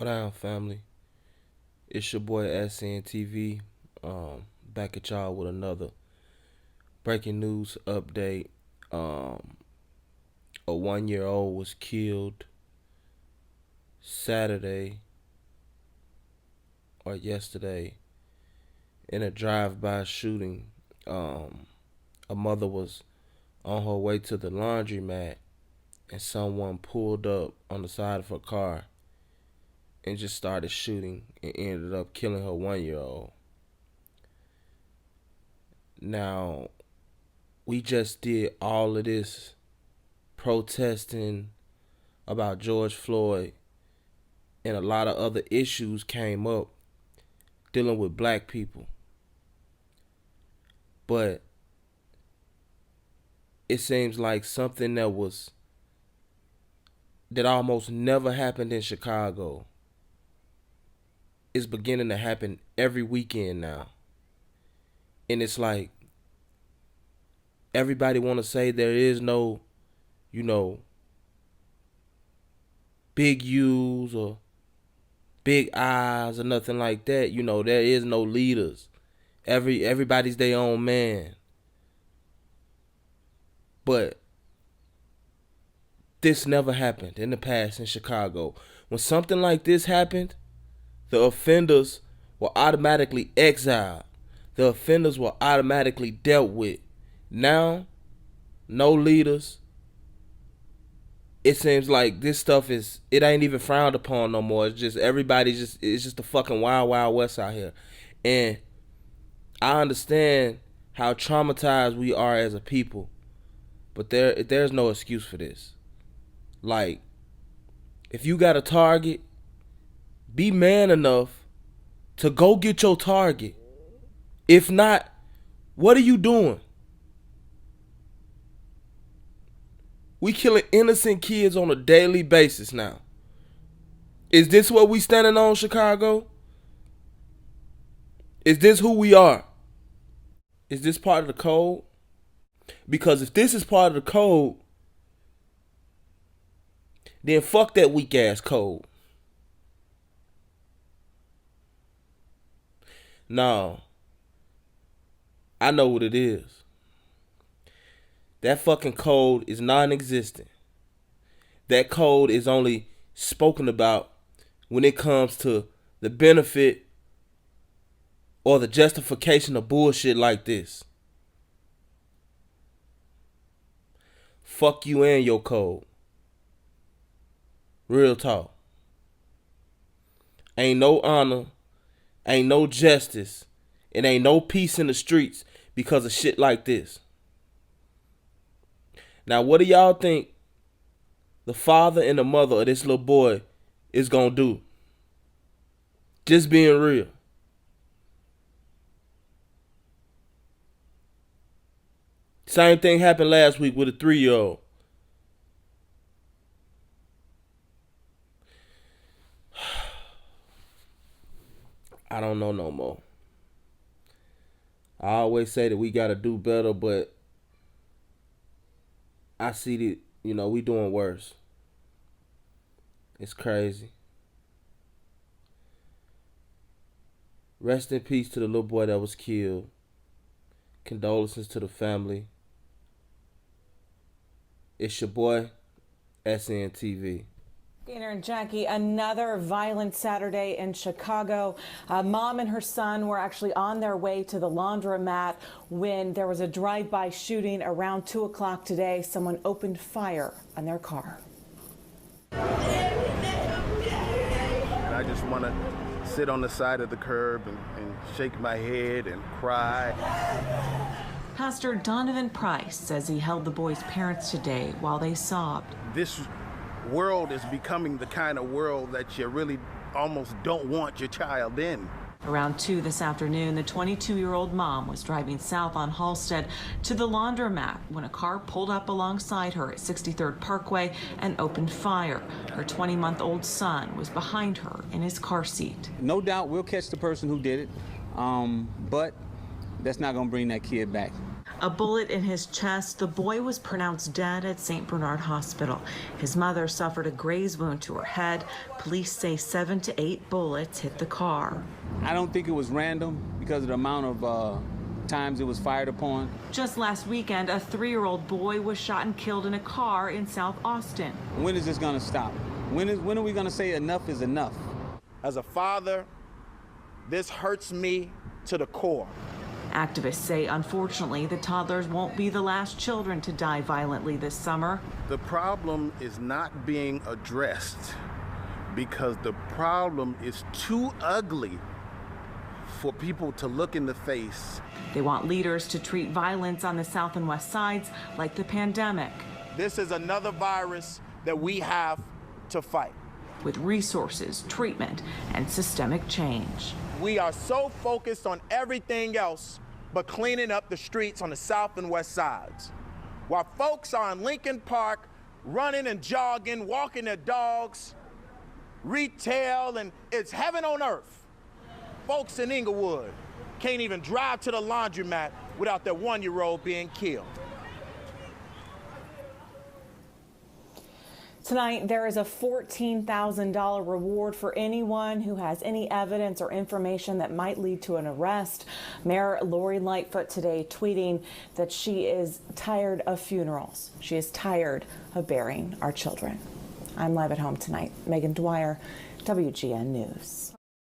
What down, family? It's your boy SNTV. Back at y'all with another breaking news update. A 1-year-old was killed Saturday or yesterday in a drive-by shooting. A mother was on her way to the laundromat and someone pulled up on the side of her car and just started shooting and ended up killing her 1-year-old. Now, we just did all of this protesting about George Floyd, and a lot of other issues came up dealing with black people. But it seems like something that almost never happened in Chicago is beginning to happen every weekend now. And it's like everybody want to say there is no, big U's or big I's or nothing like that. There is no leaders. Everybody's their own man. But this never happened in the past in Chicago. When something like this happened, the offenders were automatically exiled. The offenders were automatically dealt with. Now, no leaders. It seems like this stuff it ain't even frowned upon no more. It's just it's just the fucking wild, wild west out here. And I understand how traumatized we are as a people, but there's no excuse for this. Like, if you got a target, be man enough to go get your target. If not, what are you doing? We killing innocent kids on a daily basis now. Is this what we standing on, Chicago? Is this who we are? Is this part of the code? Because if this is part of the code, then fuck that weak ass code. No. I know what it is. That fucking code is non-existent. That code is only spoken about when it comes to the benefit or the justification of bullshit like this. Fuck you and your code. Real talk. Ain't no honor, ain't no justice, and ain't no peace in the streets because of shit like this. Now, what do y'all think the father and the mother of this little boy is gonna do? Just being real. Same thing happened last week with a 3-year-old. I don't know no more. I always say that we gotta do better, but I see that, we doing worse. It's crazy. Rest in peace to the little boy that was killed. Condolences to the family. It's your boy, SNTV. Gainer and Jackie, another violent Saturday in Chicago. A mom and her son were actually on their way to the laundromat when there was a drive-by shooting around 2 o'clock today. Someone opened fire on their car. I just want to sit on the side of the curb and shake my head and cry. Pastor Donovan Price says he held the boy's parents today while they sobbed. This world is becoming the kind of world that you really almost don't want your child in. Around 2 this afternoon, the 22-year-old mom was driving south on Halsted to the laundromat when a car pulled up alongside her at 63rd Parkway and opened fire. Her 20-month-old son was behind her in his car seat. No doubt we'll catch the person who did it, but that's not going to bring that kid back. A bullet in his chest. The boy was pronounced dead at St. Bernard Hospital. His mother suffered a graze wound to her head. Police say 7 to 8 bullets hit the car. I don't think it was random because of the amount of times it was fired upon. Just last weekend, a 3-year-old boy was shot and killed in a car in South Austin. When is this going to stop? When are we going to say enough is enough? As a father, this hurts me to the core. Activists say, unfortunately, the toddlers won't be the last children to die violently this summer. The problem is not being addressed because the problem is too ugly for people to look in the face. They want leaders to treat violence on the South and West sides like the pandemic. This is another virus that we have to fight. With resources, treatment, and systemic change. We are so focused on everything else but cleaning up the streets on the South and West sides. While folks are in Lincoln Park running and jogging, walking their dogs, retail, and it's heaven on earth. Folks in Inglewood can't even drive to the laundromat without their 1-year-old being killed. Tonight, there is a $14,000 reward for anyone who has any evidence or information that might lead to an arrest. Mayor Lori Lightfoot today tweeting that she is tired of funerals. She is tired of burying our children. I'm live at home tonight. Megan Dwyer, WGN News.